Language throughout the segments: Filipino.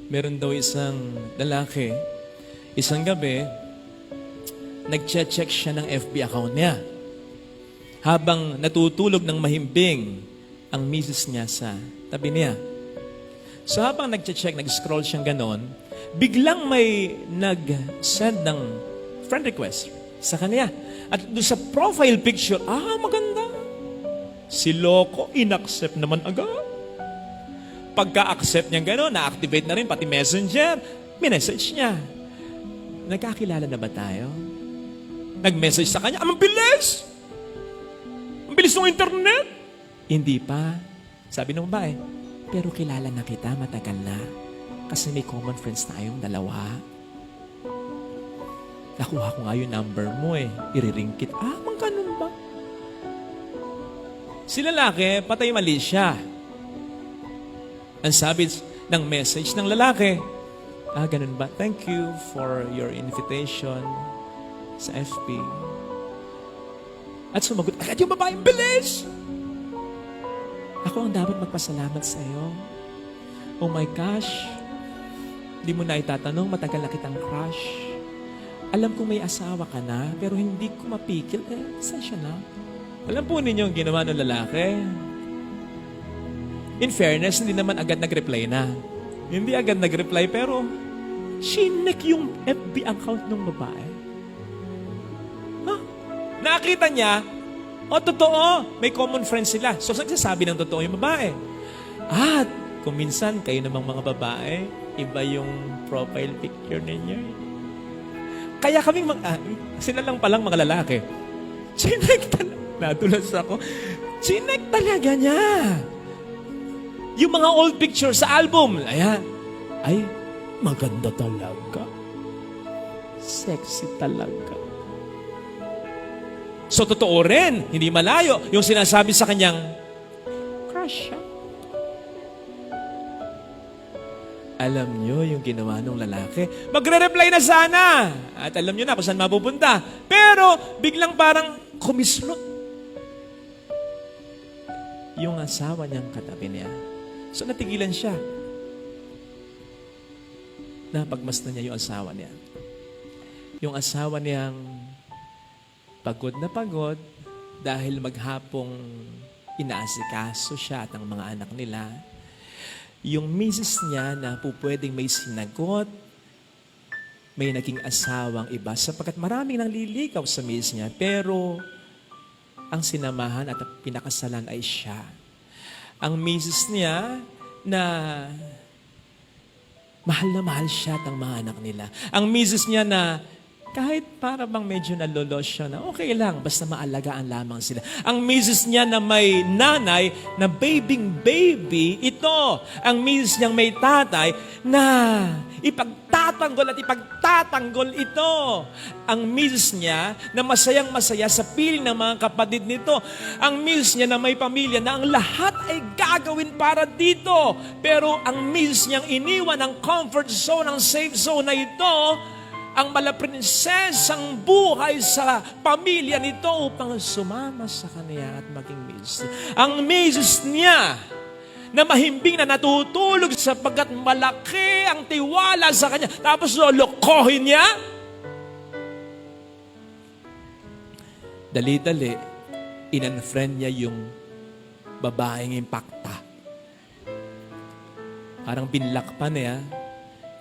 Meron daw isang lalaki, isang gabi, nag-check siya ng FB account niya. Habang natutulog ng mahimbing ang misis niya sa tabi niya. So habang nag-check, nag-scroll siyang ganon, biglang may nag-send ng friend request sa kanya. At doon sa profile picture, maganda. Si Loco, in-accept naman agad. Pagka-accept niya gano'n, na-activate na rin pati messenger, minessage niya. Nagkakilala na ba tayo? Nag-message sa kanya, ang bilis! Ang bilis ng internet! Hindi pa. Sabi ng babae, pero kilala na kita, matagal na. Kasi may common friends tayong dalawa. Nakuha ko nga yung number mo iriring kita. Mang ganun ba? Si lalaki, patay mali siya. Ang sabi ng message ng lalaki, ganun ba? Thank you for your invitation sa FB. At sumagot, agad yung babaeng bilis! Ako ang dapat magpasalamat sa iyo. Oh my gosh, di mo na itatanong, matagal na kitang crush. Alam kong may asawa ka na, pero hindi ko mapikil. Saan siya na? Alam po ninyo ang ginawa ng lalaki. In fairness, hindi naman agad nag-reply na. Hindi agad nag-reply, pero chinek yung FB account ng babae. Nakita niya, totoo, may common friends sila. So, nagsasabi ng totoo yung babae. At kung minsan, kayo namang mga babae, iba yung profile picture ninyo. Kaya kaming sila lang palang mga lalaki. Chinek talaga. Nadulas ako. Chinek talaga niya. Yung mga old pictures sa album. Ayan. Ay, maganda talaga. Sexy talaga. So, totoo rin. Hindi malayo. Yung sinasabi sa kanyang, crush siya. Alam nyo yung ginawa ng lalaki? Magre-reply na sana. At alam nyo na kung saan mapupunta. Pero, biglang parang kumislot. Yung asawa niyang katabi niya. So, natigilan siya. Napagmasdan niya yung asawa niya. Yung asawa niyang pagod na pagod dahil maghapong inaasikaso siya at ang mga anak nila. Yung misis niya na pwedeng may sinagot, may naging asawang iba sapagkat maraming nangliligaw sa misis niya. Pero ang sinamahan at pinakasalan ay siya. Ang misis niya na mahal siya at ang mga anak nila. Ang misis niya na kahit para bang medyo nalolos siya na okay lang, basta maalagaan lamang sila. Ang misis niya na may nanay na baby, ito. Ang misis niyang may tatay na ipagtatanggol at ipagtatanggol ito. Ang misis niya na masayang-masaya sa piling ng mga kapatid nito. Ang misis niya na may pamilya na ang lahat ay gagawin para dito. Pero ang misis niyang iniwan ang comfort zone, ang safe zone na ito, ang malaprinsesang buhay sa pamilya nito upang sumama sa kanya at maging misis. Ang misis niya na mahimbing na natutulog sapagkat malaki ang tiwala sa kanya. Tapos lolokohin niya. Dali-dali, in-unfriend niya yung babaeng impakta. Parang binlock pa niya,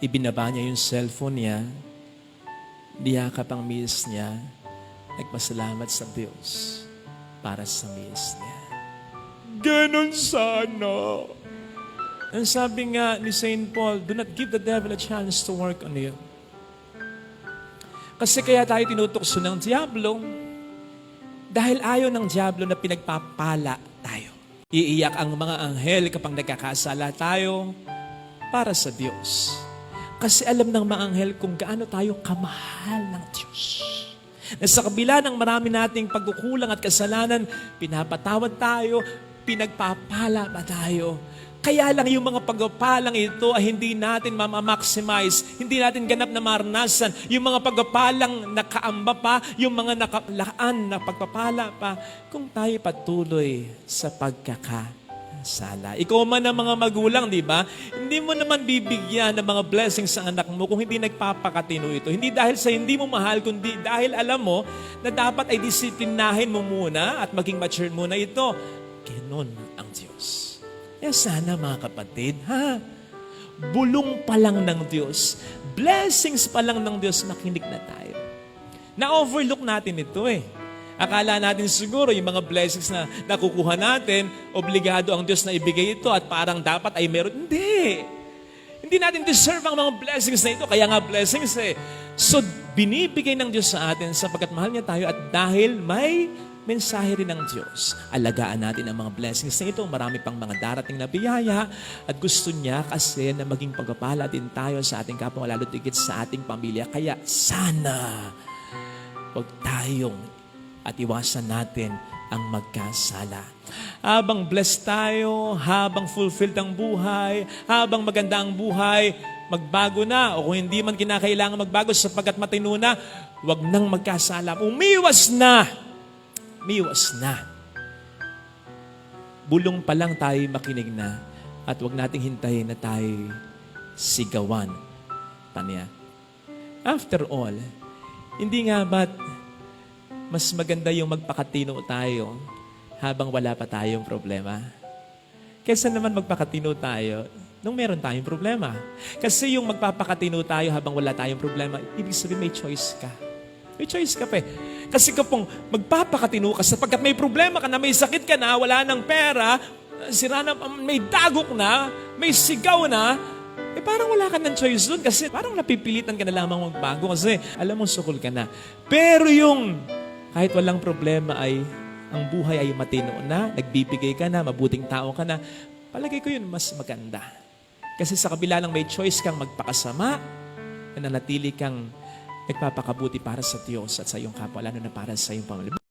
ibinaba niya yung cellphone niya, niyakap ang miss niya, nagpasalamat sa Diyos para sa miss niya. Ganon sana. Ang sabi nga ni St. Paul, do not give the devil a chance to work on you. Kasi kaya tayo tinutokso ng diablo dahil ayaw ng diablo na pinagpapala tayo. Iiyak ang mga anghel kapag nagkakasala tayo para sa Diyos. Kasi alam ng mga anghel kung gaano tayo kamahal ng Diyos. Na sa kabila ng marami nating pagkukulang at kasalanan, pinapatawad tayo, pinagpapala pa tayo. Kaya lang yung mga pagpapalang ito ay hindi natin maximize, hindi natin ganap na maranasan. Yung mga pagpapalang nakaamba pa, yung mga nakalaan na pagpapala pa, kung tayo patuloy sa pagkakasala. magkasala. Ikaw man ang mga magulang, di ba? Hindi mo naman bibigyan ng mga blessings sa anak mo kung hindi nagpapakatino ito. Hindi dahil sa hindi mo mahal, kundi dahil alam mo na dapat ay disiplinahin mo muna at maging mature muna ito. Ganon ang Diyos. Kaya sana mga kapatid, bulong pa lang ng Diyos, blessings pa lang ng Diyos, makinig na tayo. Na-overlook natin ito Akala natin siguro yung mga blessings na nakukuha natin, obligado ang Diyos na ibigay ito at parang dapat ay meron. Hindi. Hindi natin deserve ang mga blessings na ito. Kaya nga blessings So, binibigay ng Diyos sa atin sapagkat mahal niya tayo at dahil may mensahe rin ng Diyos. Alagaan natin ang mga blessings na ito. Marami pang mga darating na biyaya at gusto niya kasi na maging pagpapala din tayo sa ating kapwa, lalo tigit sa ating pamilya. Kaya sana huwag tayong at iwasan natin ang magkasala. Habang blessed tayo, habang fulfilled ang buhay, habang maganda ang buhay, magbago na. O kung hindi man kinakailangan magbago sapagkat matino na, huwag nang magkasala. Umiwas na! Umiwas na. Bulong pa lang tayo makinig na at huwag nating hintayin na tayo sigawan. Tanya. After all, hindi nga ba't mas maganda yung magpakatino tayo habang wala pa tayong problema? Kaysa naman magpakatino tayo nung meron tayong problema. Kasi yung magpapakatino tayo habang wala tayong problema, ibig sabihin may choice ka. May choice ka pa Kasi kapag magpapakatino ka sapagkat may problema ka na, may sakit ka na, wala ng pera, sira na, may dagok na, may sigaw na, parang wala ka ng choice dun kasi parang napipilitan ka na lamang magbago kasi alam mo sukol ka na. Pero yung kahit walang problema ay ang buhay ay matino na, nagbibigay ka na, mabuting tao ka na, palagay ko yun mas maganda. Kasi sa kabila lang may choice kang magpakasama, nananatili kang nagpapakabuti para sa Diyos at sa iyong kapwa, lalo na para sa iyong pamilya.